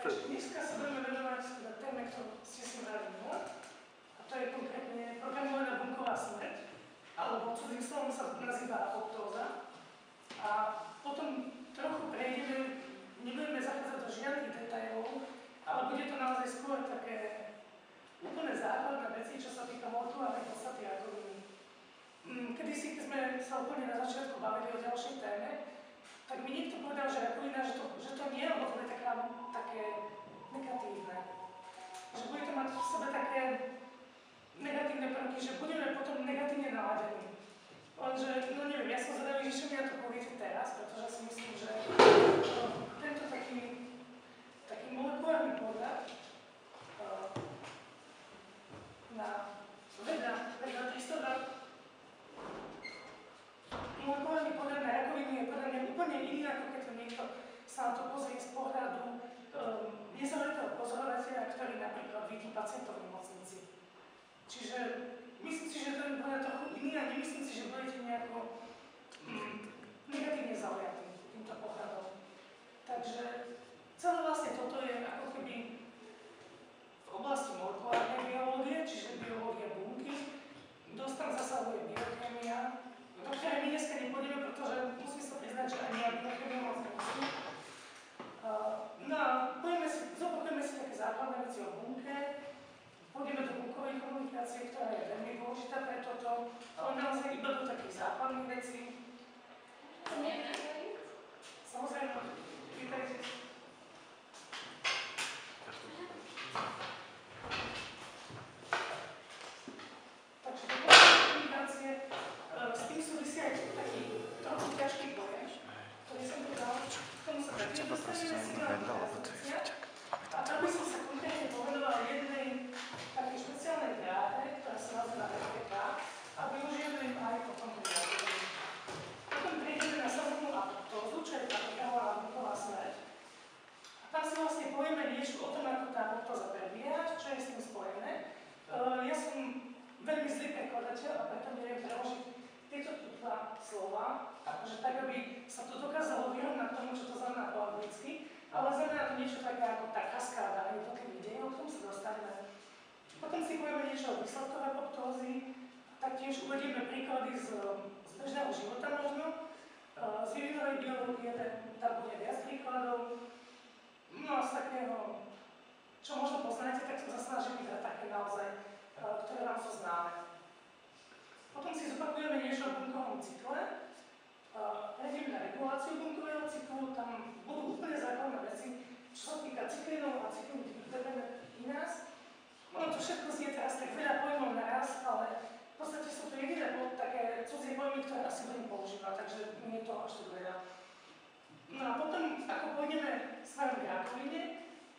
Takže dneska sa budeme venovať teda téme, ktorú ste si brali minule, a to je konkrétne programovaná bunková smrť, alebo cudzým slovom sa nazýva apoptóza. A potom trochu prejdeme, nebudeme zachádzať do žiadnych detailov, ale bude to naozaj skôr také úplne základné veci, čo sa týka molekulárnej podstaty rakoviny. Kedysi, keď sme sa úplne na začiatku bavili o ďalšej téme, tak mi niekto povedal, že rakovina, že to nie je, lebo to je také negatívne. Že bude to mať v sebe také negatívne prvky, že budeme potom negatívne naladení. Lenže, no neviem, ja som zvedavý, že čo mi na to poviete teraz, pretože si myslím, že tento taký molekulárny pohľad na veda 302 molekulárny pohľad na rakovinu je podľa mňa úplne iný, ako keď to niekto sa na to pozrie z pohľadu nezaujetého pozorovateľa, ktorý napríklad vidí pacientov v nemocnici. Čiže myslím si, že ten pohľad trochu iný a nemyslím si, že budete nejako negatívne zaujatí týmto pohľadom. Takže celé vlastne toto je ako keby v oblasti molekulárnej biológie, čiže biológia bunky, dosť tam zasahuje biochémia, do ktorej my dneska nepôjdeme, pretože musím sa priznať, že ani ja biochémiu moc nemusím. No a zopakujeme si také základné veci o bunke, pôjdeme do bunkovej komunikácie, ktorá je veľmi dôležitá pre toto, ale naozaj iba do takých základných vecí. Samozrejme, vítajte. Takže do bunkovej komunikácie s tým súvisí aj taký trochu ťažký pojem, ktorý som povedal, k tomu sa taky dostaneme signálne transakcia. A tam by som sa konkrétne povenovala jednej takej špeciálnej dráhe, ktorá sa nazýva FTK, a využijeme ju aj potom pri rakovine. Potom prejdeme na samotnú apoptózu, čo je tá programovaná bunková smrť. A tam si vlastne povieme niečo o tom, ako tá apoptóza prebieha, čo je s tým spojené. Ja som veľmi zlý prekladateľ a preto neviem preložiť tieto dva slova, akože tak, aby sa to dokázalo vyrovnať tomu, čo to znamená po anglicky, ale znamená to niečo také ako tá kaskáda jednotlivých dejov, k tomu sa dostaneme. Potom si povieme niečo o výsledkoch apoptózy, taktiež uvedieme príklady z bežného života možno, z vývinovej biológie, tam bude viac príkladov. No a z takého, čo možno poznáte, tak som sa snažil vybrať také naozaj, ktoré vám sú známe. Potom si zopakujeme niečo o bunkovom cykle. Prejdeme na reguláciu bunkového cyklu, tam budú úplne základné veci, čo sa týka cyklínov a cyklínov. Ono to všetko znie teraz tak veľa pojmov naraz, ale v podstate sú to jediné také cudzie pojmy, ktoré asi budem používať, takže nie je to až tak veľa. No a potom, ako pôjdeme smerom k rakovine,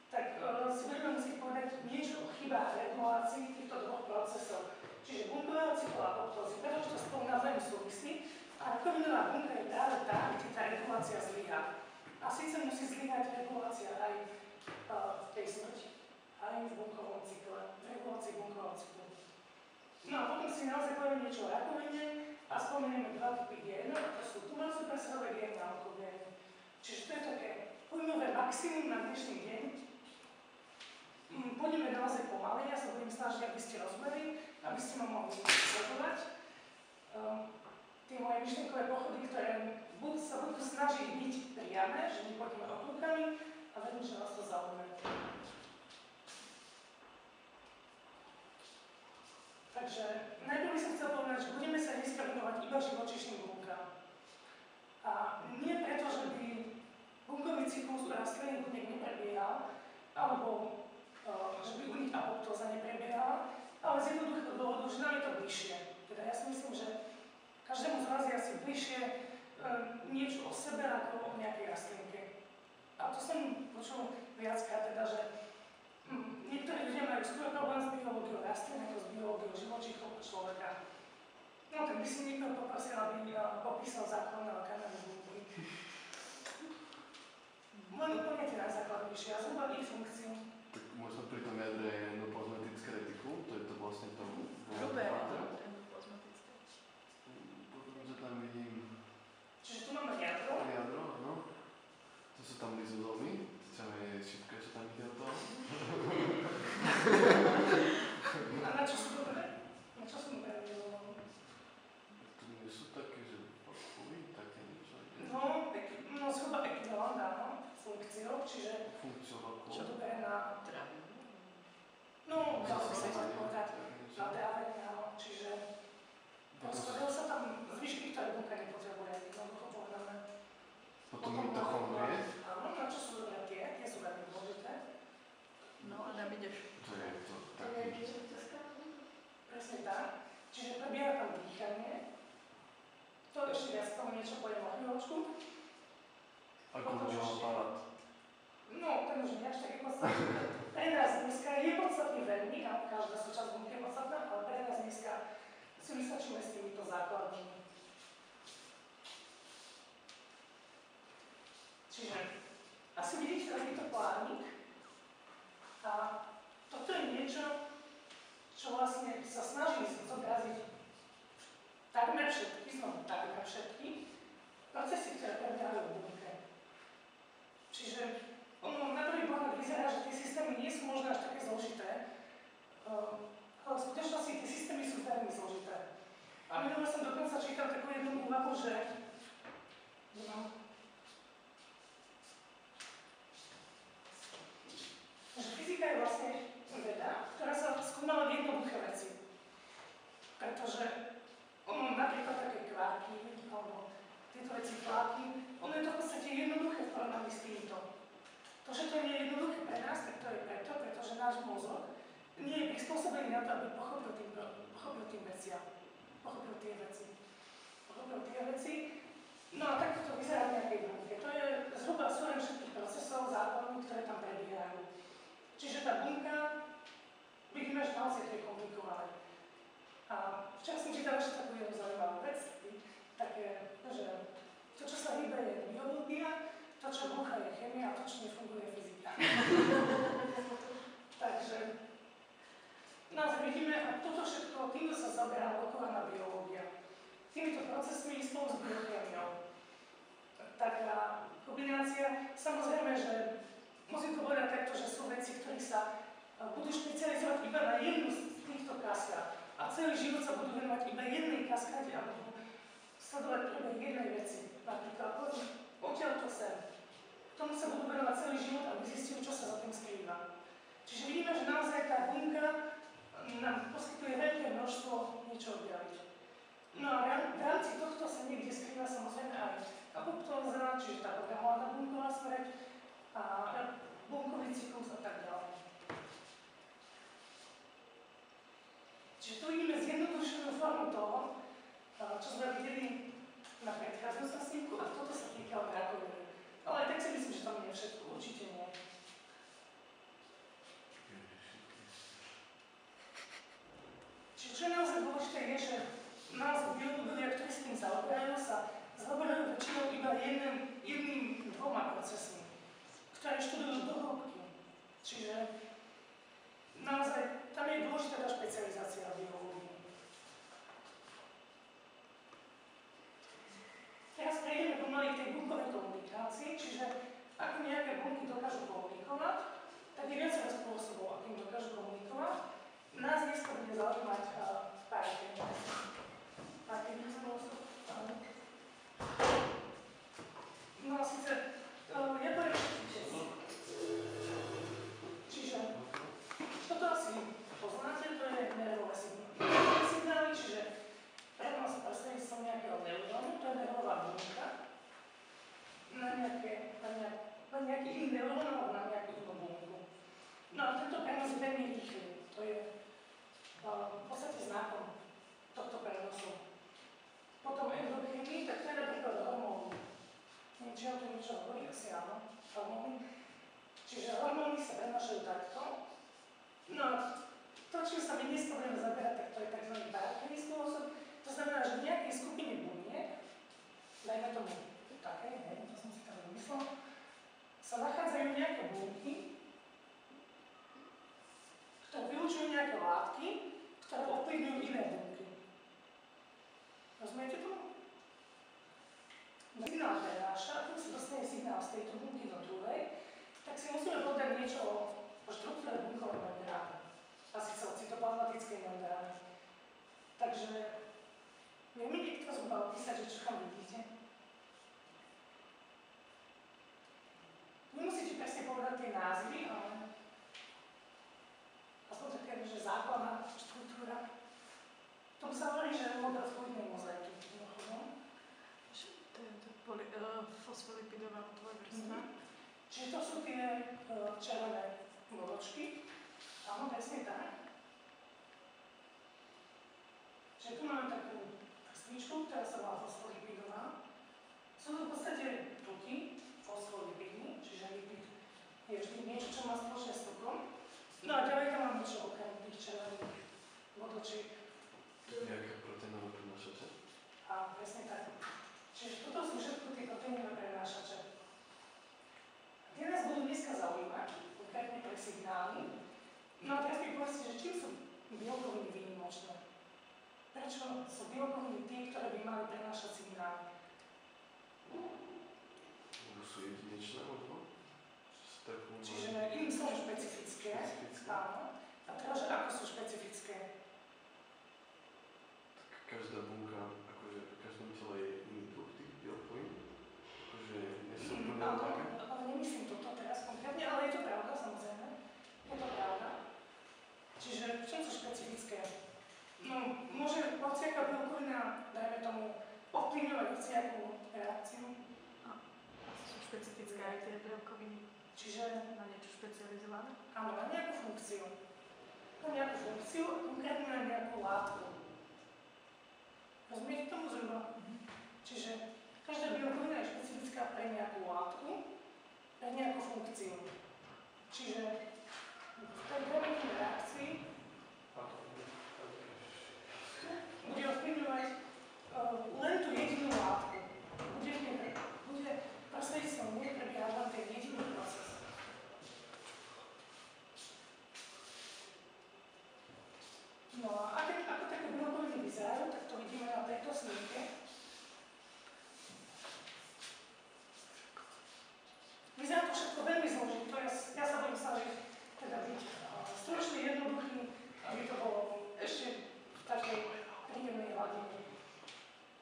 tak si budeme musieť povedať niečo o chybách regulácií týchto dvoch procesov. Čiže bunkového cyklu a apoptózy, pretože to spolu navzájom súvisí a rakovinová bunka je práve tá, kde tá regulácia zlyhá. A síce musí zlyhať regulácia aj v tej smrti, aj v bunkovom cykle, v regulácii bunkového cyklu. No a potom si naozaj povieme niečo o rakovine a spomenieme dva typy génov, to sú tumorosupresorové gény a onkogény. Čiže to je také pojmové maximum na dnešný deň. Pôjdeme naozaj pomaly, ja sa budem snažiť, aby ste rozumeli, aby ste ma mohli sledovať. Tie moje myšlienkové pochody, ktoré sa budú snažiť byť priame, že nepôjdeme okrúkami a verím, že vás to zaujíma. Takže najprv by som chcel povedať, že budeme sa dneska venovať iba živočíšnym bunkám. A nie preto, že by bunkový cyklus u rastlinných buniek neprebiehal, alebo že by u nich apoptóza neprebiehala, ale z jednoduchého dôvodu, že nám je to bližšie. Teda ja si myslím, že každému z vás je asi bližšie niečo o sebe ako o nejakej rastlinke. A to som počul viackrát, teda, že niektorí ľudia majú skôr problém s biológiou rastlín ako s biológiou živočíchov človeka. No tak by si niekto poprosil, aby popísal základné orgánové bunky. Len úplne tie najzákladnejšie a zhruba ich funkciu. Tak možno pri tom jadre je endoplazmatické retikulum, to je to vlastne to... Hrubé endoplazmatické. Potom, že tam vidím... Čiže tu máme jadro. Jadro, áno. To sú tam lizozómy, to je všetko, čo tam ide čiže Funkciu veľkú. čo to bere na... Trávu. No, dalo by sa tak Zasadanie. povedať, na trávenie, áno, čiže rozkladajú sa tam zvyšky, ktoré bunka nepotrebuje, jednoducho povedané. Potom mitochondrie. Áno, na čo sú dobré tie sú veľmi dôležité. No a tam ideš. To je to To je taký... Presne tak. Čiže prebieha tam dýchanie. To ešte viac tomu niečo poviem o chvíľočku. A Golgiho aparát. No, ten už nie až taký podstatný. Pre nás dneska je podstatný veľmi, a každá súčasť bunky je podstatná, ale pre nás dneska si vystačíme s týmito základnými. Čiže asi vidíte takýto plánik a toto je niečo, čo vlastne sa snaží zobraziť takmer všetky, znovu takmer všetky procesy, ktoré prebiehajú v bunke. Čiže ono na prvý pohľad vyzerá, že tie systémy nie sú možno až také zložité, ale v skutočnosti tie systémy sú veľmi zložité. A minule som dokonca čítal takú jednu úvahu, že fyzika je vlastne veda, ktorá sa skúmala jednoduché veci. Pretože ono napríklad také kvárky, alebo tieto veci kvárky, ono je to v podstate jednoduché v porovnaní s týmto. To, že to nie je jednoduché pre nás, tak to je preto, pretože náš mozog nie je prispôsobený na to, aby pochopil tie veci. No a takto to vyzerá v nejakej bunke. To je zhruba súhrn všetkých procesov, zákonov, ktoré tam prebiehajú. Čiže tá bunka, vidíme, že naozaj to je komplikované. A včera som čítala ešte takú jednu zaujímavú vec, také, že to, čo sa hýbe, je biológia, to, čo búcha, je chémia a to, čo nefunguje, je fyzika. Takže naozaj vidíme, a toto všetko, týmto sa zaberá blokovaná biológia. Týmito procesmi spolu s biochémiou. Taká kombinácia, samozrejme, že musím to povedať takto, že sú veci, ktoré sa budú špecializovať iba na jednu z týchto kaskád. A celý život sa budú venovať iba jednej kaskáde a budú sledovať priebeh jednej veci. Napríklad, odtiaľ to sem. Tomu sa budú venovať celý život, aby zistili, čo sa za tým skrýva. Čiže vidíme, že naozaj tá bunka nám poskytuje veľké množstvo niečo objaviť. No a v rámci tohto sa niekde skrýva samozrejme aj apoptóza, čiže tá programovaná bunková smrť a bunkový cyklus a tak ďalej. Čiže tu vidíme zjednodušenú formu toho, čo sme videli na predchádzajúcom snímku a toto sa týkalo rakoviny. Ale aj tak si myslím, že tam nie je všetko, určite nie. Čiže čo je naozaj dôležité je, že naozaj biológovia, ktorí s tým zaoberajú, sa zaoberajú väčšinou iba jedným dvoma procesmi, ktoré študujú do hĺbky. Čiže naozaj tam je dôležitá tá špecializácia v biológii. Teraz prejdeme pomaly k tej bunkovej komunikácii, čiže ako nejaké bunky dokážu komunikovať, tak je viacero spôsobov, akým dokážu komunikovať. Nás dneska bude zaujímať pár takých spôsob. No a síce, ja poviem všetci. Čiže, toto asi poznáte, to je nervové signály, čiže prenos prostredníctvom nejakého neurónu, to je nervová bunka, na nejaký iný neurón alebo na nejakú inú bunku. No a tento prenos je veľmi rýchly, to je v podstate znakom tohto prenosu. Potom endokríny, tak to je napríklad hormóny. Neviem, či o tom niečo hovorí, asi áno, hormóny. Čiže hormóny sa prenášajú takto. No a to, čím sa my dnes budeme zaberať, tak to je tzv. Barkerový spôsob. To znamená, že v nejakej skupine buniek, dajme tomu také, to som si tam vymyslel, sa nachádzajú nejaké bunky, ktoré vylučujú nejaké látky, ktoré ovplyvňujú iné bunky. Rozumiete tomu? Signál prenáša, keď sa dostane signál z tejto bunky do druhej, tak si musíme povedať niečo o štruktúre bunkovej membrány. A síce o cytoplazmatickej membráne. Takže vie mi niekto zhruba opísať, že čo tam vidíte? Vy musíte presne povedať, presne tak. Čiže tu máme takú vrstvičku, ktorá sa volá fosfolipidová. Sú to v podstate tuky, fosfolipidní, čiže lipid je vždy niečo, čo má spoločné s tukom. No a ďalej tam máme čo okrem tých červených vodočiek. To je nejaká proteínová prenášača? A presne tak. Čiže toto sú všetko tie proteinové prenášače. Tie nás budú dneska zaujímať, konkrétne pre signály. No a teraz mi povedzte, že čím sú bielkoviny výnimočné? Prečo sú bielkoviny tie, ktoré by mali prenášať signály? Lebo sú jedinečné, možno? Čiže iným slovom špecifické. Áno. A teraz, že ako sú špecifické? Tak každá bunka, akože v každom tele je iný druh tých bielkovín. Akože nie sú úplne také. Ale nemyslím toto teraz konkrétne, ale je to pravda, samozrejme. Je to pravda. Čiže v čom sú špecifické? No, môže hociaká bielkovina, dajme tomu, ovplyvňovať hociakú reakciu. Asi sú špecifické aj tie bielkoviny. Čiže Na niečo špecializované? áno, na nejakú funkciu. Na nejakú funkciu, konkrétne na nejakú látku. Rozumiete tomu zhruba? Čiže každá bielkovina je špecifická pre nejakú látku, pre nejakú funkciu. Čiže v tej premennej reakcii bude ovplyvňovať len tú jedinú látku. Bude prostredníctvom nej prebiehať len ten jediný proces. No a ako také bielkoviny vyzerajú, tak to vidíme na tejto snímke. Vyzerá to všetko veľmi zložito. Ja sa budem snažiť teda byť stručný, jednoduchý, aby to bolo ešte v takej príjemnej hladine.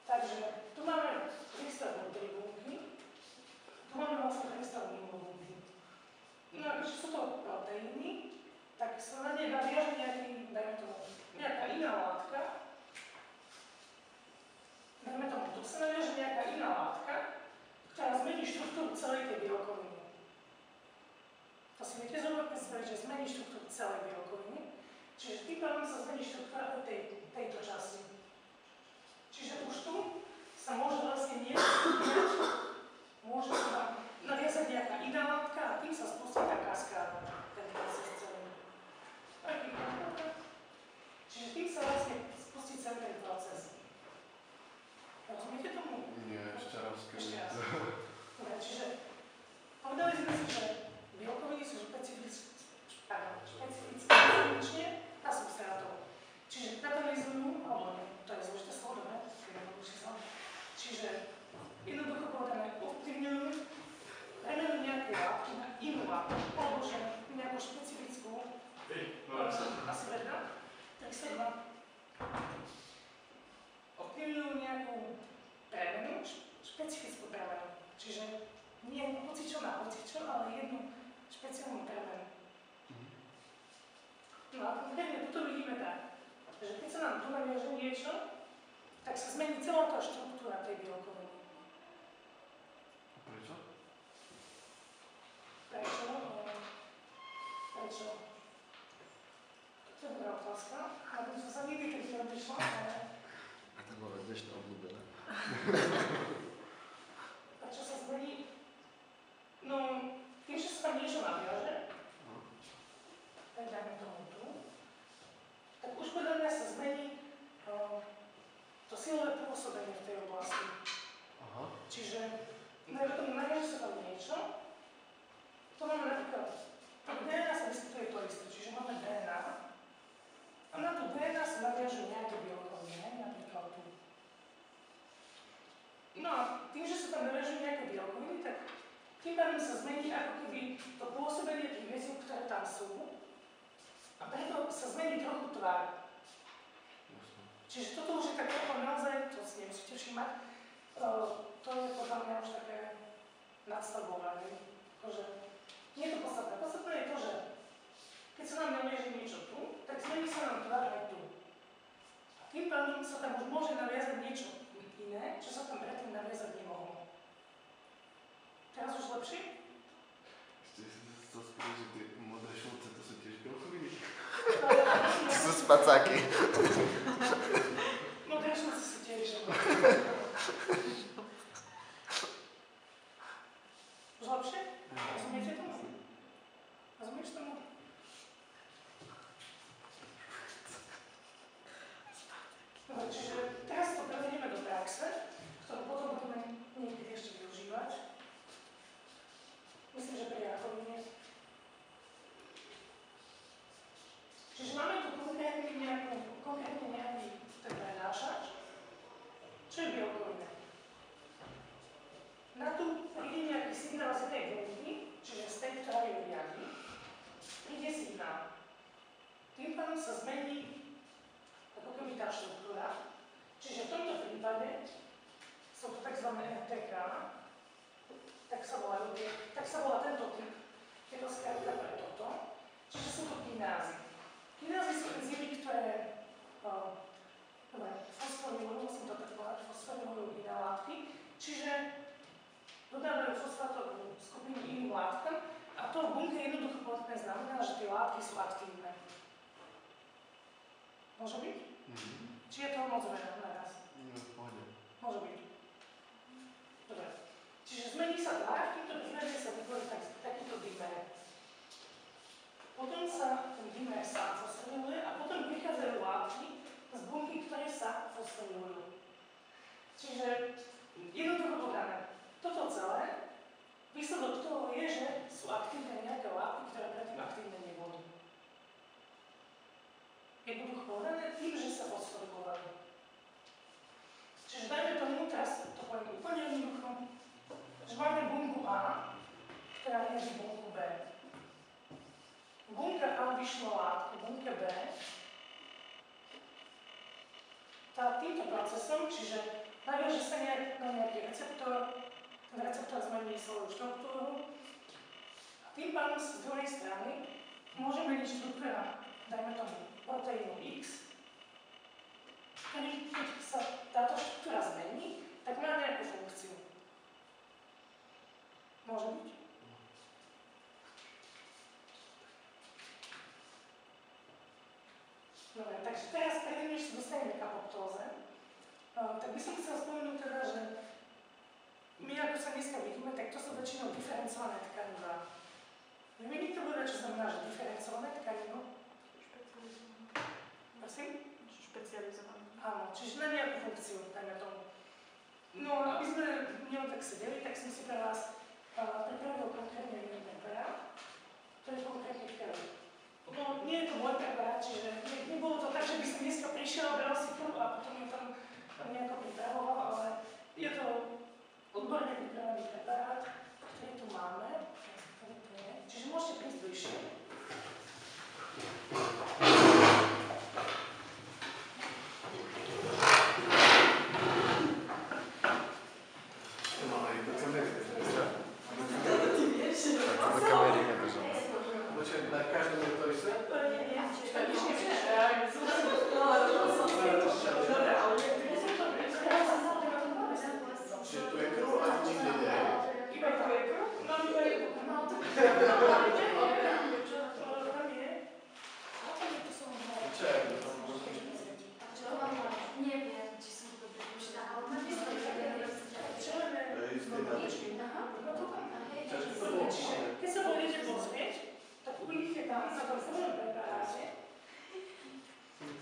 Takže tu máme krystalovú tribúnky, tu máme vlastne krystalovú bunky. No a keďže sú to proteíny, tak sa na ne naviaže nejaká iná látka. Dajme tomu, tu sa naviaže nejaká iná látka, ktorá zmení štruktúru celej tej bielkoviny. To si viete zhruba predstaviť, že zmení štruktúru celej bielkoviny. Čiže tým pádom sa zmení štruktúra tejto časti. Čiže už tu sa môže vlastne niečo môže sa tam naviazať nejaká iná látka a tým sa spustí tá kaskáda, ten proces celý. Čiže tým sa vlastne spustí celý ten proces. Rozumiete tomu? Nie, ešte raz. Ešte raz. Dobre, čiže povedali sme si, že bielkoviny sú špecifické výlučne na substrátov. Čiže katalizujú, alebo nie, to je zložité slovo, dobre? Čiže jednoducho povedané, ovplyvňujú premenu nejakej látky na inú látku, alebo že nejakú špecifickú, asi vedľa, tak sa dva. Ovplyvňujú nejakú premenu, špecifickú premenu. Čiže nie hocičo na hocičo, ale jednu špeciálnu premenu. No a konkrétne tuto vidíme tak, že keď sa nám tu naviaže niečo, tak sa zmení celá tá štruktúra tej bielkoviny. Prečo? Prečo? Prečo? To je dobrá otázka. Na tom som sa nikdy tak nerozmýšľala, ale... A to bola dnešná obľúbená. Prečo sa zmení? No, tým, že sa tam niečo naviaže, tak dajme tomu tu, tak už podľa mňa sa zmení to silové pôsobenie v tej oblasti. Aha. Čiže naviaže sa tam niečo, to máme napríklad, v DNA sa vyskytuje to isté, čiže máme DNA a na tú DNA sa naviažujú nejaké bielkoviny, napríklad tu. No a tým, že sa tam naviažujú nejaké bielkoviny, tak tým pádom sa zmení ako keby to pôsobenie tých väziv, ktoré tam sú. A preto sa zmení trochu tvár. Čiže toto už je tak naozaj, to si nemusíte všímať, to je podľa mňa už také nadstavovanie. Akože nie je to podstatné. Podstatné je to, že keď sa nám naviaže niečo tu, tak zmení sa nám tvár aj tu. A tým pádom sa tam už môže naviazať niečo iné, čo sa tam predtým naviazať nemohlo. Teraz už lepšie? Ešte si chcel spýtať, že tie modré šulce, to sú tiež bielkoviny? spacáky. No grašnice sú tiež. Už lepšie? Rozumiete tomu? Rozumieš tomu? Dobre, čiže teraz to prevedieme do praxe, ktorú potom budeme niekedy ešte využívať. Myslím, že pri rakovine. Čiže máme tu konkrétne nejaký prenášač, čo je bielkovina. Na tu príde nejaký signál z tej bunky, čiže z tej, ktorá ju riadi, príde signál. Tým pádom sa zmení ako keby tá štruktúra. Čiže v tomto prípade sú to tzv. RTK, tak sa volá tento typ. Je to skrátka pre toto. Čiže sú to kinázy. Kinázy sú enzymy, ktoré fosforilujú, musím to tak povedať, fosforilujú iné látky, čiže dodávajú fosfátovú skupinu iným látkam a to v bunke jednoducho povedané znamená, že tie látky sú aktívne. Môže byť? Či je to moc veľa naraz? Môže byť. Dobre. Čiže zmení sa tvar, v týmto prípade sa vytvorí takýto dimer. Potom sa ten dimer sa fosforiluje a potom prichádzajú látky z bunky, ktoré sa fosforilujú. Čiže jednoducho povedané, toto celé, výsledok toho je, že sú aktívne nejaké látky, ktoré predtým aktívne neboli. Jednoducho povedané tým, že sa fosforilovali. Čiže dajme tomu, teraz to poviem úplne jednoducho, že máme bunku A, ktorá riadi bunku B. Bunka A vyšla látku bunke B. Týmto procesom, čiže naviaže sa na nejaký receptor, ten receptor zmení svoju štruktúru a tým pádom z druhej strany môže meniť štruktúra, dajme tomu proteínu X, ktorý, keď sa táto štruktúra zmení, tak má nejakú funkciu. Môže byť? Dobre, takže teraz predtým, než sa dostaneme k apoptóze, tak by som chcela spomenúť teda, že my ako sa dneska vidíme, tak to sú väčšinou diferencované tkanivá. Vy mi nikto povedať, čo znamená, že diferencované tkanivo? Prosím? Špecializované. Áno, čiže na nejakú funkciu, dajme tomu. No a aby sme v ňom tak sedeli, tak som si pre vás pripravil konkrétne jeden preparát, ktorý je konkrétne krv. No, nie je to môj preparát, čiže nebolo to tak, že by som dneska prišiel a bral si krv a potom ju tam nejako pripravoval, ale je to odborne pripravený preparát, ktorý tu máme. Čiže môžete prísť bližšie. Na každom je to isté? Čiže tu je krv a nikde nie je. Iba tu je krv? No, iba je krv. Tam je. A tam je to som mohla. Čo je to tam? Neviem, či som to prečítala, ale tam je Červené. To je isté na ličky. No to tam. Čiže to bolo. Keď sa budete pozrieť, tak uvidíte tam na tom prvom preparáte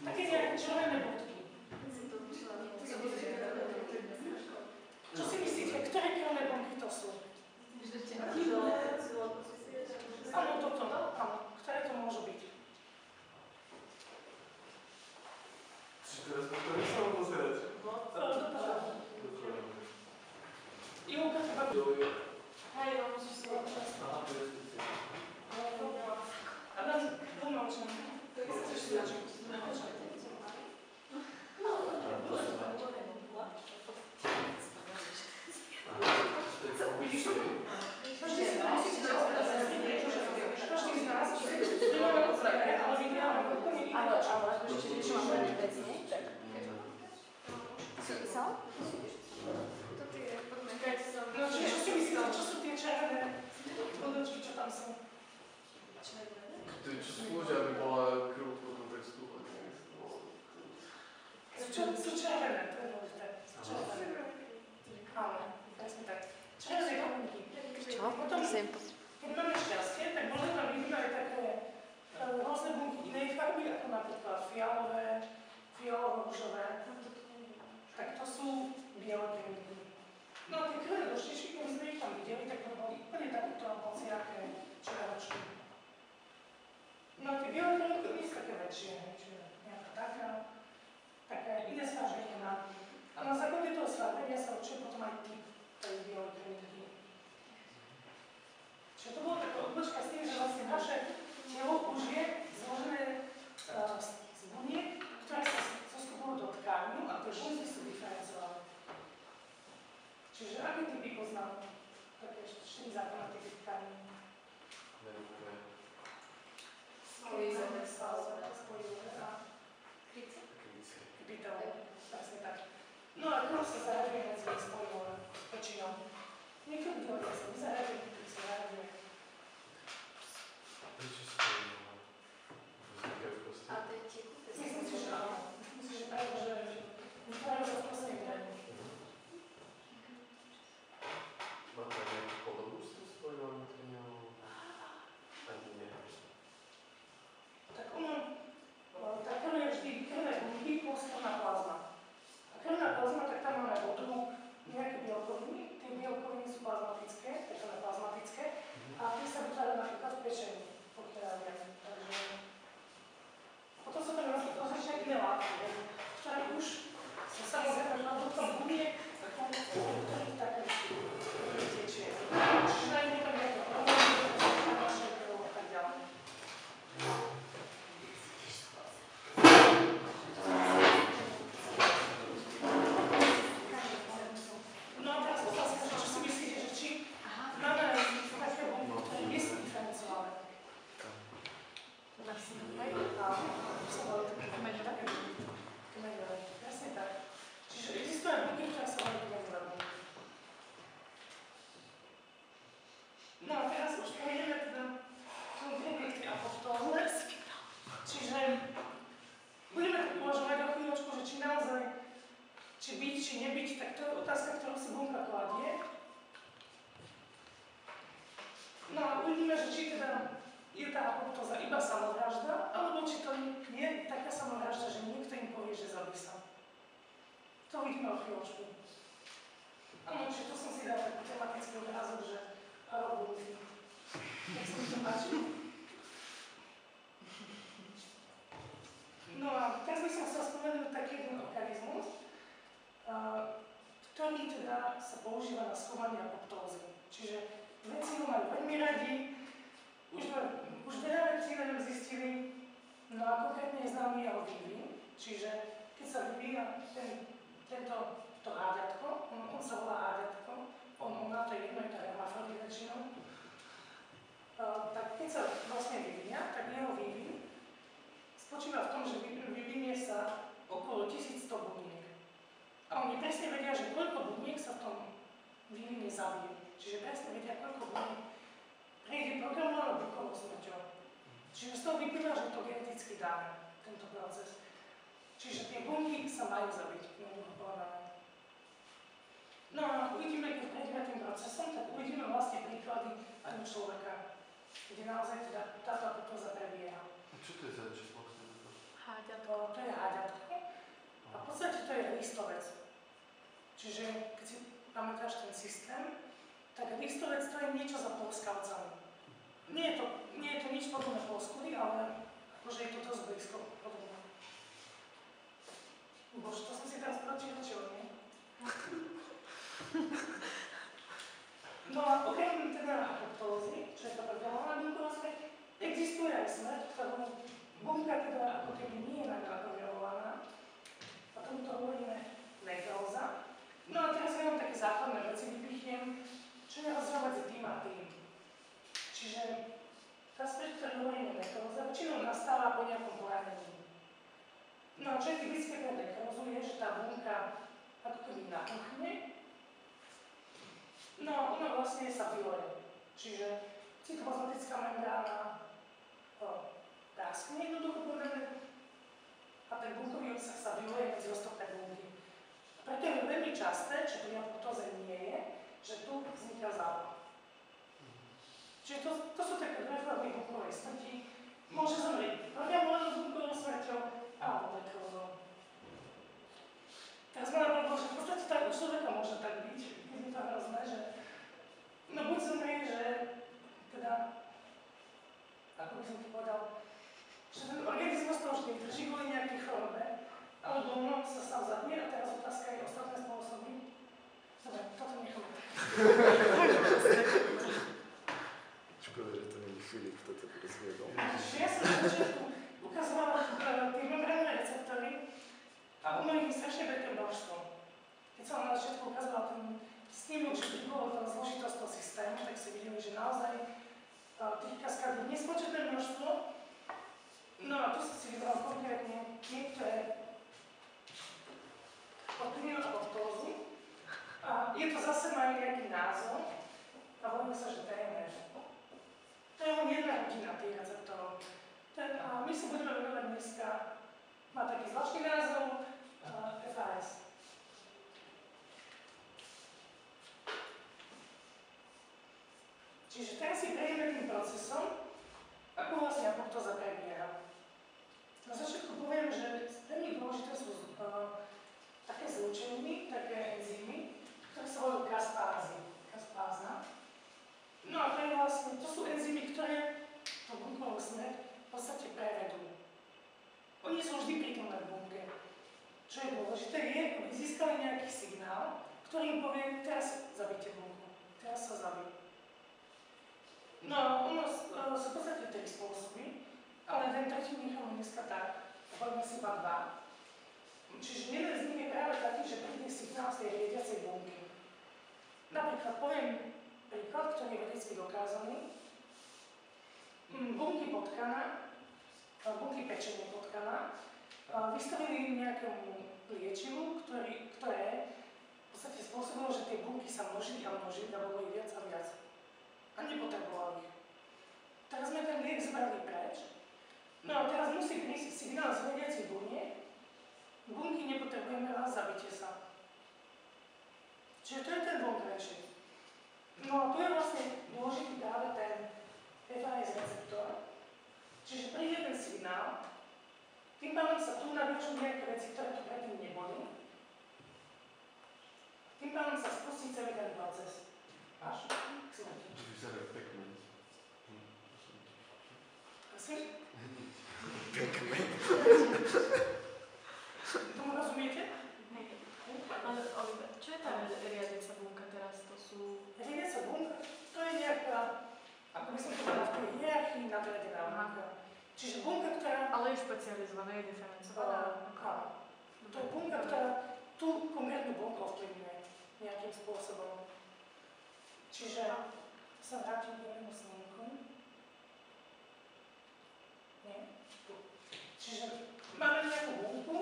také nejaké červené bodky. Čo si myslíte, ktoré krvné bunky to sú? Áno, toto, áno. Ktoré to môžu byť? Čiže teraz to nechcem pozerať. Ivka, treba... Hej, no musíš si Aha, to je speciálne. Adam, pomôžem. Chceš si začať? Vidíš to? Každý z nás vydávame opravy, ale vydávame úplne iné. Ale ešte niečo mám veľmi vec, nie? Sú? No, čiže čo si myslíte, čo sú tie červené bodočky, čo tam sú? To je čo slúžia, aby bola krv potom tak stúpať. Asi tutaj. A sa volá také Kmeňové. kmeňové. Presne tak. Čiže existuje bunky, ktoré sa volajú kmeňové. No a teraz už pôjdeme teda konkrétne k tej apoptóze. Čiže budeme tak uvažovať o chvíľočku, že či naozaj, či byť, či nebyť, tak to je otázka, ktorú si bunka kladie. No a uvidíme, že či teda je tá apoptóza iba samovražda, alebo či to je taká samovražda, že niekto im povie, že zabij sa. To uvidíme o chvíľočku. Áno, čiže tu som si dal taký tematický obrázok, že robunky. Jak sa mi to páči? No a teraz by som chcel spomenúť taký jeden organizmus, ktorý teda sa používa na schovanie apoptózy. Čiže vedci ho majú veľmi radi, už veľa vecí na ňom zistili, no a konkrétne je známy jeho vývin, čiže keď sa vyvíja to áďatko, on sa volá áďatko, ona, to je jedno, je to hermafrodit väčšinou, tak keď sa vlastne vyvíja, tak jeho vývin spočíva v tom, že vyvinie sa okolo 1100 buniek. A oni presne vedia, že koľko buniek sa v tom vývine zabije. Čiže presne vedia, koľko buniek prejde programovanou bukovou smrťou. Čiže z toho vyplýva, že je to geneticky dané, tento proces. Čiže tie bunky sa majú zabiť, nebudu povedané. No a uvidíme, keď prejdeme tým procesom, tak uvidíme vlastne príklady aj u človeka, kde naozaj teda táto apoptóza prebieha. A čo to je za číslo? Háďatko. To je háďatko a v podstate to je listovec. Čiže keď si pamätáš ten systém, tak listovec to je niečo za polskavcami. Nie je to nič podobné polskuli, ale akože je to dosť blízko podobné. Bože, to som si teraz pročítačil, nie? No a okrem teda apoptózy, čo je to predelovaná bunková smrť, existuje aj smrť, ktorú bunka teda ako keby nie je nagradovirovaná. A tomuto hovoríme nekróza. No a teraz ja vám také základné veci vypichnem, čo je rozdiel medzi tým a tým. Čiže tá smrť, ktorú hovoríme nekróza, väčšinou nastáva po nejakom poranení. No a čo je typické pre nekrózu je, že tá bunka ako keby napuchne. No ona vlastne sa vyhorí. Čiže cytoplazmatická membrána praskne jednoducho povedané a ten bunkový obsah sa vyhorí medzi ostatné bunky. Preto je veľmi časté, čo pri apoptóze nie je, že tu vzniká zápach. Čiže to sú také dve formy bunkovej smrti. Môže zomrieť programovanou bunkovou smrťou alebo nekrózou. Teraz ma napadlo, že v podstate tak u človeka môže tak byť. Je mi to hrozné, že no buď zomrie, že teda, ako by som to povedal, že ten organizmus to už nevydrží kvôli nejakej chorobe, alebo no sa sám zabije a teraz otázka je ostatné spôsoby. Dobre, toto necháme. Škoda, že to není Filip, kto to rozviedol. Ja som na začiatku ukazovala tie membranné receptory a u mnohých strašne veľké množstvo. Keď som na začiatku ukazovala ten snímok, že bolo tam zložitosť toho systému, tak si videli, že naozaj tých kaskád je nespočetné množstvo. No a tu som si vybrala konkrétne niektoré ovplyvňujú apoptózu. A je to zase majú nejaký názov a volíme sa, že TNF. To je len jedna rodina tých receptorov. A my si budeme venovať dneska, má taký zvláštny názov, FAS. Čiže teraz si prejdeme tým procesom, ako vlastne apoptóza prebieha. Na začiatku poviem, že veľmi dôležité sú také zlúčeniny, také enzymy, ktoré sa volajú kaspázna. No a to sú enzymy, ktoré tú bunkovú smrť v podstate prevedú. Oni sú vždy prítomné v bunke. Čo je dôležité je, aby získali nejaký signál, ktorý im povie, teraz zabite bunku, teraz sa zabij. No, ono sú v podstate tri spôsoby, ale ten tretí necháme dneska tak, povedzme si iba dva. Čiže jeden z nich je práve taký, že príde signál z tej riediacej bunky. Napríklad poviem príklad, ktorý je vedecky dokázaný. Bunky potkana bunky pečenia potkana, vystavili nejakému liečivu, ktoré v podstate spôsobilo, že tie bunky sa množili a bolo ich viac a viac. A nepotrebovali ich. Teraz sme ten liek zbrali preč. No a teraz musí prísť signál z vediacich buniek. Bunky nepotrebujeme vás, zabite sa. Čiže to je ten vonkajší. No a tu je vlastne dôležitý práve ten FAS receptor. Čiže príde ten signál, tým pádom sa tu naviažú nejaké veci, ktoré tu predtým neboli. Tým pádom sa spustí celý ten proces. Až k smrti. To vyzerá pekne. Prosím? Pekne. Tomu rozumiete? Ale Oliver, čo je tá riadiaca bunka teraz? To sú... Riadiaca bunka, to je nejaká, ako by som povedala, v tej hierarchii nadradená bunka. Čiže bunka, ktorá... Ale je špecializovaná, je diferencovaná. Áno. To je bunka, ktorá tú konkrétnu bunku ovplyvňuje nejakým spôsobom. Čiže sa vrátim k jednému slnku. Nie? Tu. Čiže máme nejakú bunku,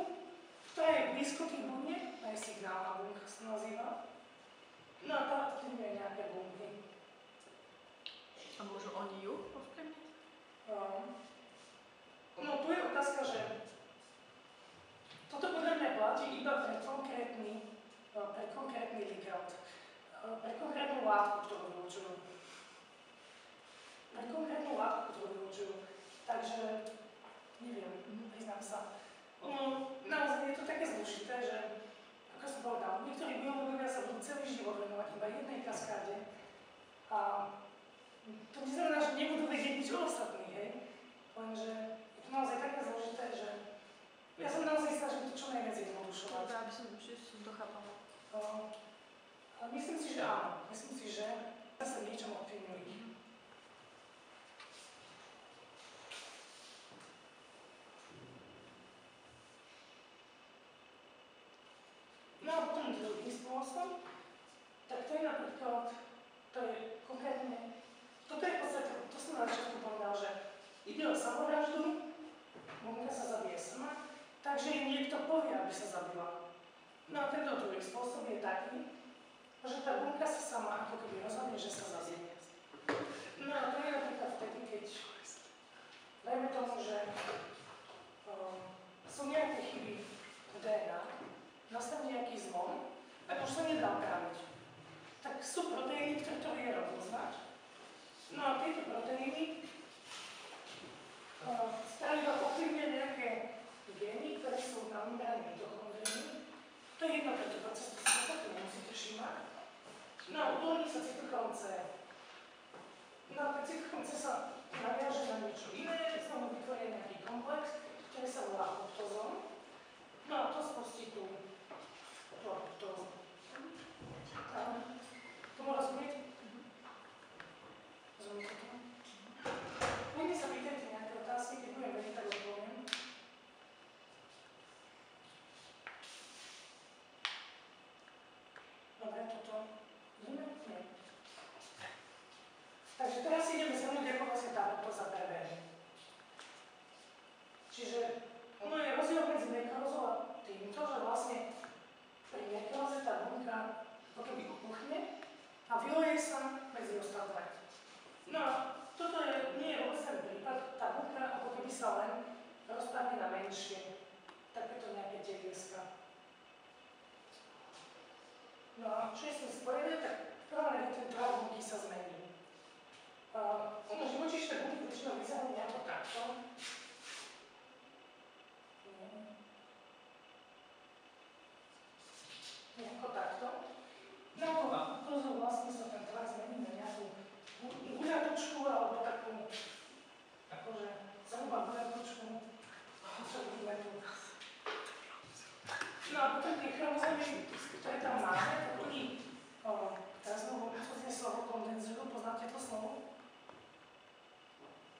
ktorá je blízko tých buniek, to je signálna bunka sa nazýva. No a tá ovplyvňuje nejaké bunky. A môžu oni ju ovplyvniť? No tu je otázka, že toto podľa mňa platí iba pre konkrétny ligand, pre konkrétnu látku, ktorú vylučujú. Pre konkrétnu látku, ktorú vylučujú. Takže, neviem, priznám sa. Naozaj je to také zložité, že, ako som povedal, niektorí biológovia sa budú celý život venovať iba jednej kaskáde a to neznamená, že nebudú vedieť nič o ostatných, hej? Lenže je to naozaj také zložité, že ja som naozaj snažil to čo najviac jednodušovať. Dobre, aby som to chápala. Ale myslím si, že áno. Myslím si, že sa niečom ovplyvňujú. No a potom druhý spôsob, tak to je napríklad, to je konkrétne, toto je v podstate, to som na začiatku povedal, že ide o samovraždu, bunka sa zabije sama, takže jej niekto povie, aby sa zabila. No a tento druhý spôsob je taký, že tá bunka sa sama ako keby rozhodne, že sa zabije. No a to je napríklad vtedy, keď dajme tomu, že sú nejaké chyby v DNA, nastane nejaký zlom, a už sa nedá opraviť. Tak sú proteíny, ktoré to vie rozoznať. No a tieto proteíny spravidla ovplyvňujú nejaké gény, ktoré sú na membráne mitochondrií. To je jedno tento proces, to sa to nemusíte všímať. No a uvoľní sa cytochrom C. No a ten cytochrom C sa naviaže na niečo iné, znovu vytvorí nejaký komplex, ktorý sa volá apoptozom. No a to spustí tú apoptózu. Tomu rozumiete? Rozumiete to? Vy sa pýtajte nejaké otázky, keď budem vedieť, tak odpoviem. Dobre, toto ideme? Nie. Takže teraz ideme zhrnúť, ako vlastne tá apoptóza prebehne. Čiže ono je rozdiel medzi nekrózou a týmto, že vlastne pri nekróze tá bunka ako keby opuchne a vyleje sa medzi ostatné. No a toto nie je vôbec ten prípad, tá bunka ako keby sa len rozpadne na menšie, takéto nejaké telieska. No a čo je s tým spojené, tak v prvom rade ten tvar bunky sa zmení. Živočíšne bunky väčšinou vyzerajú nejako takto. Nejako takto. No a to vlastne sa ten tvar zmení na nejakú guľatučku alebo takú, akože zhruba guľatučku, čo vidíme tu. No a potom tie chromozomy, ktoré tam máme, tak oni, teraz znovu vytvorzne slovo kondenzujú, poznáte to slovo?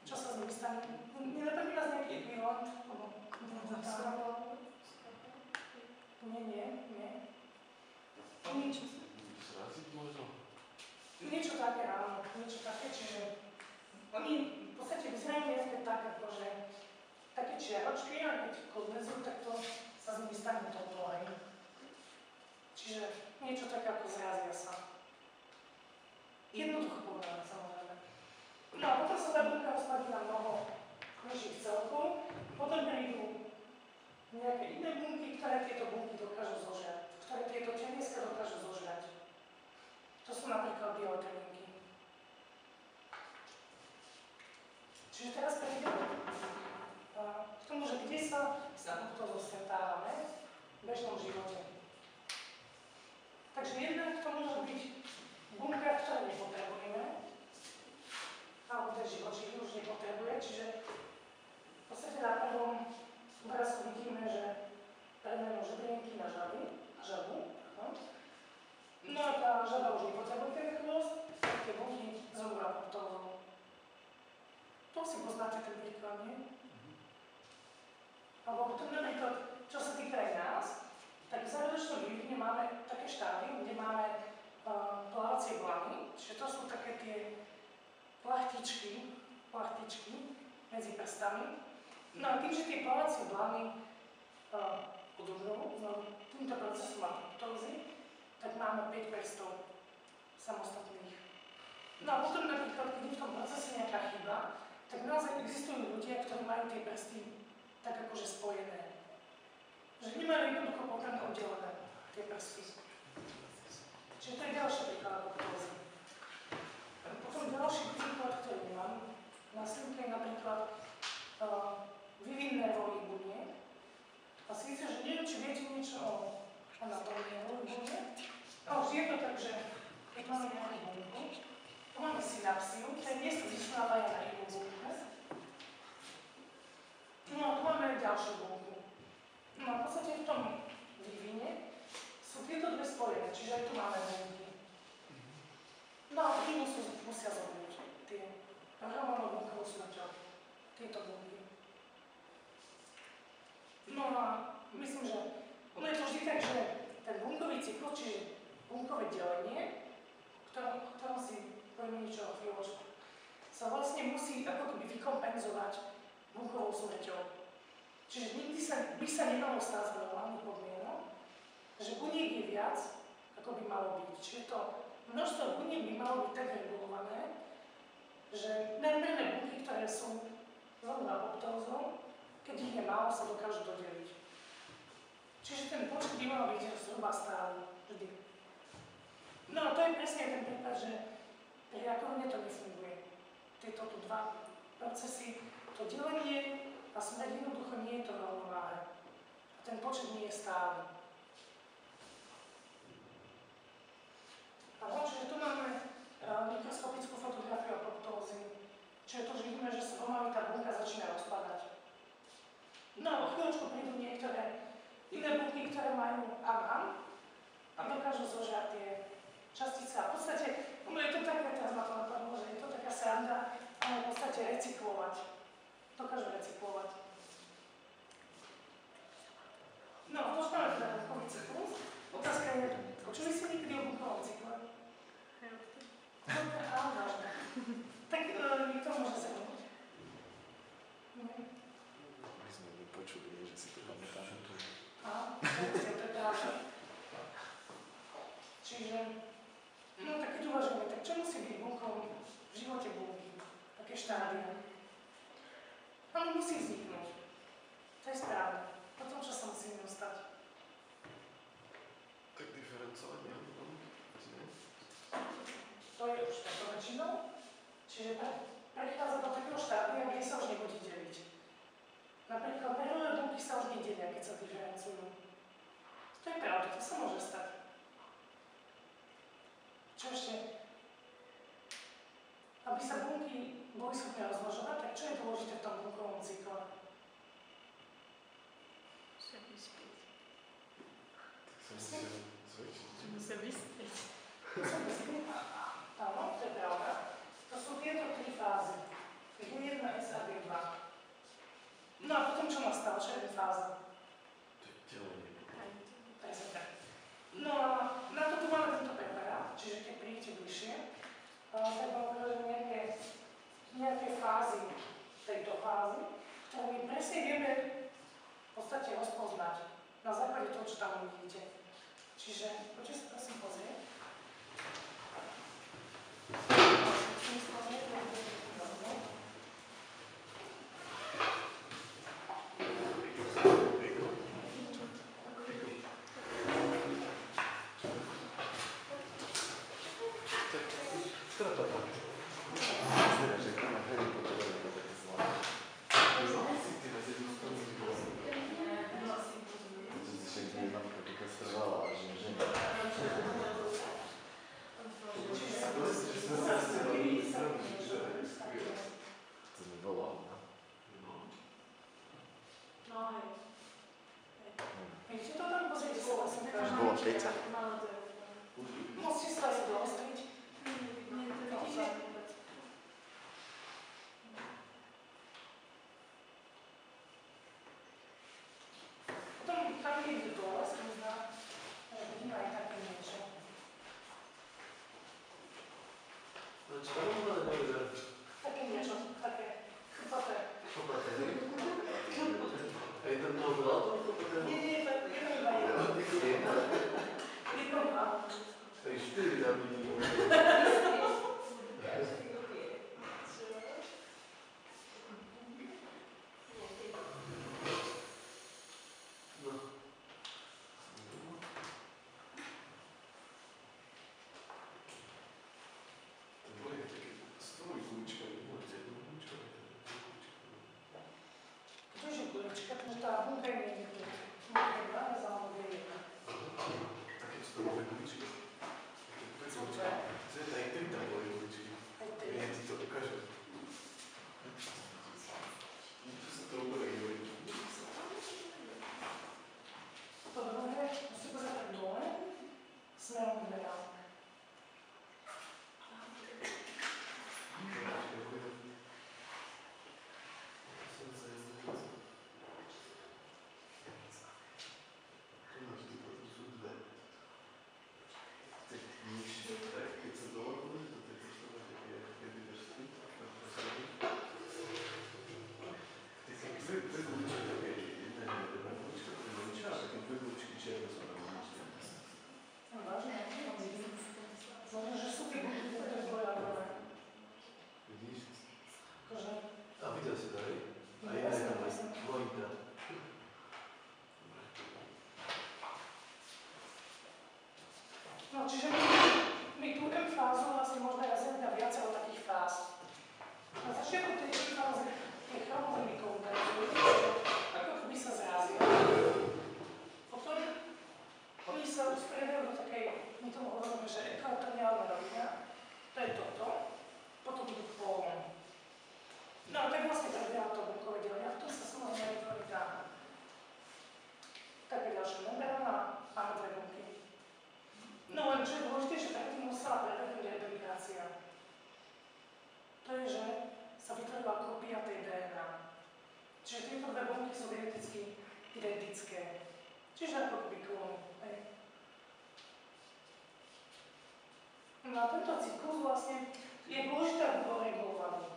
Čo sa z nimi stane? Nenapadne vás nejaký ekvivalent? Nie. Zraziť možno? Niečo také, áno. Niečo také, čiže oni v podstate vyzerajú viac tak, akože keď kondenzujú, tak to sa z nimi stane toto aj. Čiže niečo také ako zrazia sa. Jednoducho povedané, samozrejme. No a potom sa tá bunka rozpadí na mnoho menších celkov, potom prídu nejaké iné bunky, ktoré tieto bunky dokážu zožrať, ktoré tieto telieská dokážu zožrať. To sú napríklad biele krvinky. Čiže teraz prejdeme k tomu, že kde sa s apoptózou stretávame v bežnom živote. Takže jednak to môže byť bunka, ktorú nepotrebujeme, alebo ten živočík už nepotrebuje, čiže v podstate na prvom obrázku vidíme, že premenu žebrienky na žabu. No a tá žaba už nepotrebuje ten chvost, tak tie bunky zomrú apoptózou. To si poznáte ten príklad, nie? Alebo potom napríklad, čo sa týka aj nás, tak v zárodečnom vývine máme také štádium, kde máme plávacie blany, čiže to sú také tie plachtičky medzi prstami. No a tým, že tie plávacie blany udržujú týmto procesom apoptózy, tak máme 5 prstov samostatných. No a potom napríklad, keď je v tom procese nejaká chyba, tak naozaj existujú ľudia, ktorí majú tie prsty tak akože spojené. Že nemajú jednoducho potom oddelené tie prsty. Čiže to je ďalší príklad apoptózy. Potom ďalší príklad, ktorý mám na snímke je napríklad vývin nervových buniek. A síce, že neviem, či viete niečo o anatómii nervových buniek. A už je to tak, že keď máme nejakú bunku, tu máme synapsiu, ktoré miesto vyslávajú na inú bunku. No a tu máme ďalšiu bunku. No a v podstate v tom vývine sú tieto dve spojené, čiže aj tu máme bunky. No a tí musia zomrieť, tie hormonálno-bunkovou smrťou, tieto bunky. No a myslím, že ono je to vždy tak, že ten bunkový cyklus, čiže bunkové delenie, ktorom si poviem niečo o chvíľočku, sa vlastne musí ako keby vykompenzovať bunkovou smrťou. Čiže nikdy by sa nemalo stať z normálnych podmienok, že buniek je viac, ako by malo byť. Čiže to množstvo buniek by malo byť tak regulované, že membranné bunky, ktoré sú znovu apoptózou, keď ich je málo, sa dokážu dodeliť. Čiže ten počet by mal byť zhruba stály vždy. No a to je presne ten prípad, že pri rakovine to nefunguje. Tieto tu dva procesy, to delenie a smrť jednoducho nie je to rovnováhe. A ten počet nie je stály. Áno, čiže tu máme mikroskopickú fotografiu apoptózy. Čiže tu už vidíme, že sa pomaly tá bunka začína rozpadať. No a o chvíľočku prídu niektoré iné bunky, ktoré majú AMAM a dokážu zožať tie častice. A v podstate, je to také, teraz ma to napadlo, že je to taká sranda, ale v podstate recyklovať. Dokážu recyklovať. No, to už máme teda bunkový cyklus. Otázka je, počuli ste niekedy o bunkovom cykle? Áno, vážne. Tak niekto môže zhrnúť. My sme nepočuli, že si to pamätáme. Áno, to je pravda. Čiže, no tak keď uvažujeme, tak čo musí byť bunkou v živote bunky? Také štádia? Áno, musí vzniknúť. To je správne. Potom, čo sa musí dostať. Tak diferencovanie alebo To je už tato väčšinou. Čiže prechádza do takého štádia, kde sa už nebude deliť. Napríklad nervové bunky sa už nedelia, keď sa diferencujú. To je pravda, to sa môže stať. Čo ešte? Aby sa bunky boli schopné rozmnožovať, tak čo je dôležité v tom bunkovom cykle? Musia vyspieť. Tak sa musia zväčšiť. Musia vyspieť. Áno, to je pravda. To sú tieto tri fázy. G1, S a G2. No a potom čo nastalo? Čo je fáza? to je delenie. Presne tak. No a na to tu máme tento preparát, čiže keď prídete bližšie, tak vám ukážem nejaké fázy tejto fázy, ktoré my presne vieme v podstate rozpoznať na základe toho, čo tam vidíte. Čiže, poďte sa prosím pozrieť. Také niečo, také chpaté. A je tam toho veľa toho chpaté? Nie, tak jedno iba jedno. Jedno dva. Aj 4 tam vidím. No, čiže my tú fázu vlastne môžeme rozdeliť na viacero takých fáz. Na začiatku tej fázy je chromozómy konverzujú, ako keby sa zrazia. Potom oni sa usporiadajú do takej, my tomu hovoríme, že ekvatoriálna rovina, to je toto, potom idú polom. No a tak vlastne prebieha to bunkové delenie, a v tom sa samozrejme vytvorí tá také ďalšia membrána a medve bunky. No len čo je dôležité, že predtým musela prebehnúť replikácia. To je, že sa vytvorila kópia tej DNA. Čiže tieto dve bunky sú geneticky identické. Čiže ako keby klon. No a tento cyklus vlastne je dôležité, aby bol regulovaný.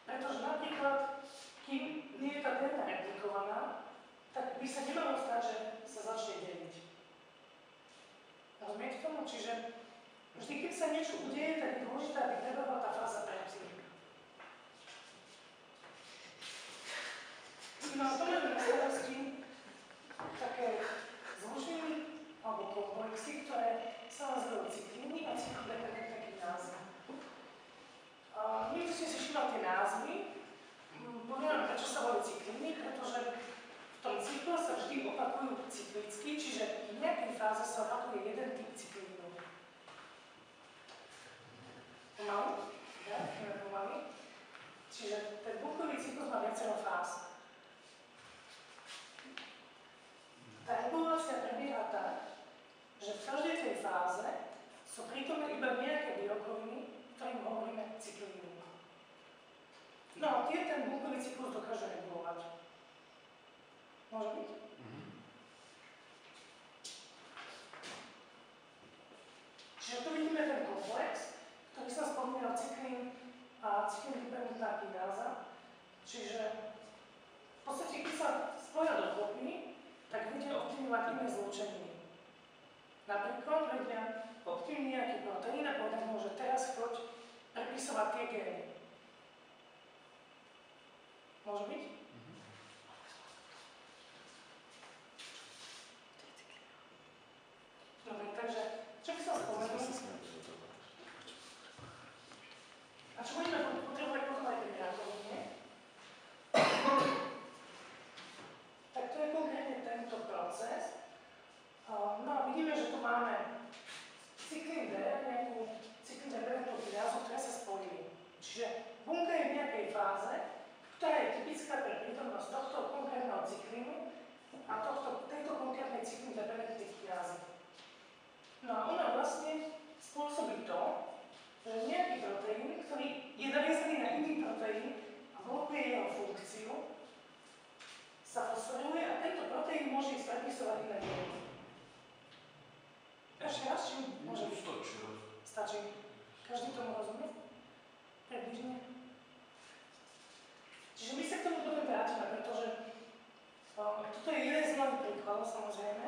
Pretože napríklad, kým nie je tá DNA replikovaná, tak by sa nemalo stať, že sa začne deliť. Rozumiete tomu? Čiže vždy, keď sa niečo udeje, tak je dôležité, aby prebehla tá fáza prepsídy. No a to máme na starosti také zložiny alebo komplexy, ktoré sa nazývajú cykliny a cykly je taký názv. My ste si všimali tie názvy. Poviem, prečo sa volajú cykliny, pretože v tom cykle sa vždy opakujú cyklicky, čiže v nejakej fáze sa opakuje jeden typ cyklínu. Pomaly? Ja? Pomaly? Čiže ten bunkový cyklus má viacero fáz. Tá regulácia prebieha tak, že v každej tej fáze sú prítomné iba nejaké biokoviny, ktorým hovoríme cyklínu. No a tie ten bunkový cyklus dokáže regulovať. Môže byť? dokopy, tak vedia ovplyvňovať iné zlúčeniny. Napríklad vedia ovplyvniť nejaký proteín a povedať mu, že teraz choď prepisovať tie gény. Môže byť? Dobre, takže čo by som spomenul? A čo budeme potrebovať potom aj pri rakovine? Tak to je konkrétne tento proces. No a vidíme, že tu máme cyklín D, nejakú cyklín D-pentokirázu, ktoré sa spojili. Čiže bunka je v nejakej fáze, ktorá je typická pre prítomnosť tohto konkrétneho cyklínu a tejto konkrétnej cyklín D-pentokirázy. No a ona vlastne spôsobí to, že nejaký proteín, ktorý je naviazaný na iný proteín a blokuje jeho funkciu, sa fosforyluje a tento proteín môže ísť prepisovať iné gény. Ešte raz, či môže byť? Stačí. Každý tomu rozumie? Približne. Čiže my sa k tomu potom vrátime, pretože toto je jeden z mnohých príkladov, samozrejme,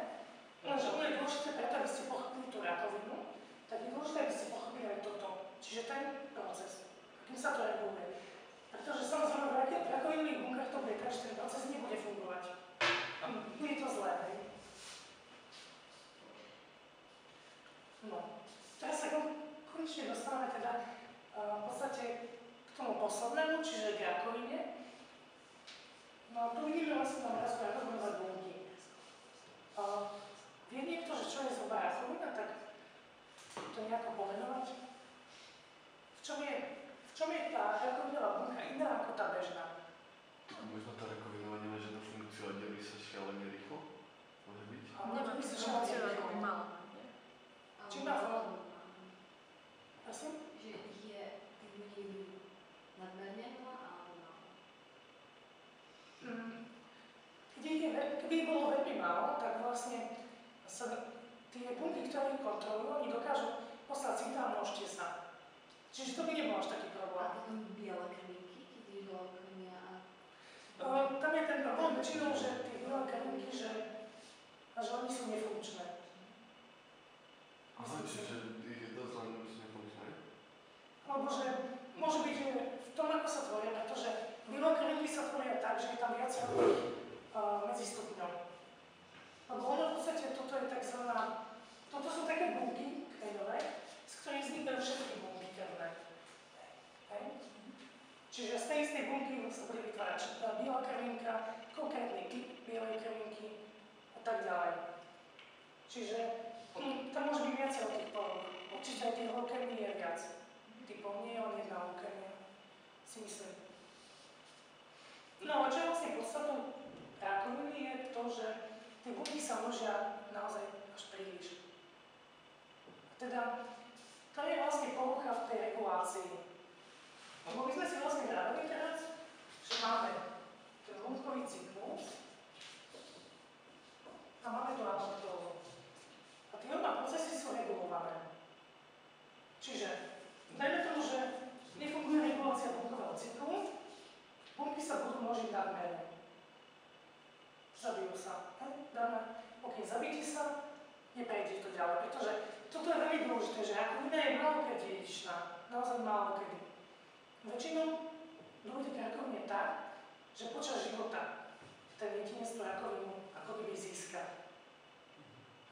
lenže ono je dôležité preto, aby ste pochopili tú rakovinu, tak je dôležité, aby ste pochopili aj toto. Čiže ten proces, akým sa to reguluje. Pretože samozrejme v rakovinových bunkách to bude tak, že ten proces nebude fungovať. Bude to zlé, hej? No, teraz sa konečne dostávame teda v podstate k tomu poslednému, čiže k rakovine. No a tu vidíme vlastne na obrázku rakovinové bunky. Vie niekto, že čo je zhruba rakovina, tak to nejako pomenovať? V čom je tá rakovinová bunka iná ako tá bežná? Možno tá rakovinová nemá žiadnu funkciu a delí sa šialene rýchlo? Môže byť? Nemá by sa funkciu, šialene ako by rýchlo. mala mať, nie? Či má formu? Prosím? Že je tých ľudí nadmerne veľa alebo málo? Keby ich bolo veľmi málo, tak vlastne sa tie bunky, ktoré ich kontrolujú, oni dokážu poslať signál, môžete sa. Čiže to by nebol až taký A problém. potom biele krvinky, keď je bielokrovia a... Tam je ten problém väčšinou, že tie biele krvinky, že oni sú nefunkčné. Aha, čiže ich je dosť len nefunkčné? Alebo že môže byť, že v tom, ako sa tvoria, pretože biele krvinky sa tvoria tak, že je tam viac medzistupňov. Lebo ono v podstate, toto je takzvaná, toto sú také bunky kmeňové, z ktorých vznikajú všetky bunky krvné. Hej? Čiže z tej istej bunky sa bude vytvárať biela krvinka, konkrétny typ bielej krvinky a tak ďalej. Čiže tam môže byť viacej od tých poruch. Určite aj tých leukémií je viac. Typov nie je len jedna leukémia, si myslím. No a čo je vlastne podstatou rakoviny je to, že tie bunky sa množia naozaj až príliš. Teda to je vlastne porucha v tej regulácii. Lebo my sme si vlastne vraveli teraz, že máme ten bunkový cyklus a máme tu apoptózu. A tie oba procesy sú regulované. Čiže dajme tomu, že nefunguje regulácia bunkového cyklu, bunky sa budú množiť nadmerne. Zabijú sa. Dáme, ok, zabíte sa, neprejde to ďalej, pretože toto je veľmi dôležité, že rakovina je málokedy dedičná, naozaj málokedy. Väčšinou dôjde k rakovine tak, že počas života ten jedinec tú rakovinu ako keby získa.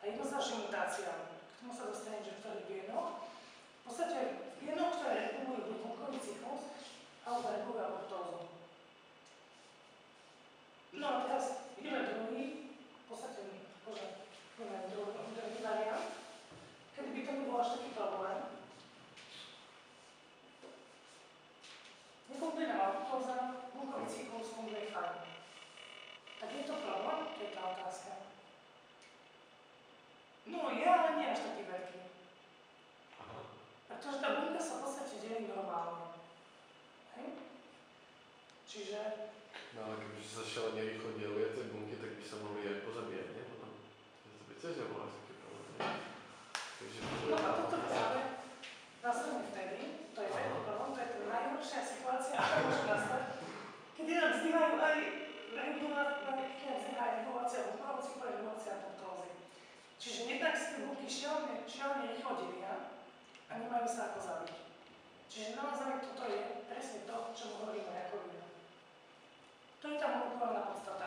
A jednoznačne mutáciami. K tomu sa dostane, že v ktorých génoch. V podstate v génoch, ktoré regulujú bunkový cyklus, alebo regulujú apoptózu. No a teraz ideme druhý, v podstate, ideme druhý variant, kedy by to nebol až taký problém. Nefunguje nám apoptóza, bunkový cyklus funguje fajn. Tak je to problém? To je tá otázka. No je, ale nie až taký veľký. Pretože tá bunka sa v podstate delí normálne. Hej? Čiže... No ale keby sa šialene rýchlo delia tie bunky, tak by sa mohli aj pozabíjať, nie? Potom. To by tiež nebolo až taký problém. No a toto práve nastane vtedy, to je veľký problém, to je tá najhoršia situácia, ktorá môže nastať, kedy nám vzdyhajú aj regulátory proporcia apoptózy. Čiže jednak si tie bunky šialene rýchlo delia a nemajú sa ako zabiť. Čiže naozaj toto je presne to, čo hovoríme rakovina. To je tá molekulárna podstata.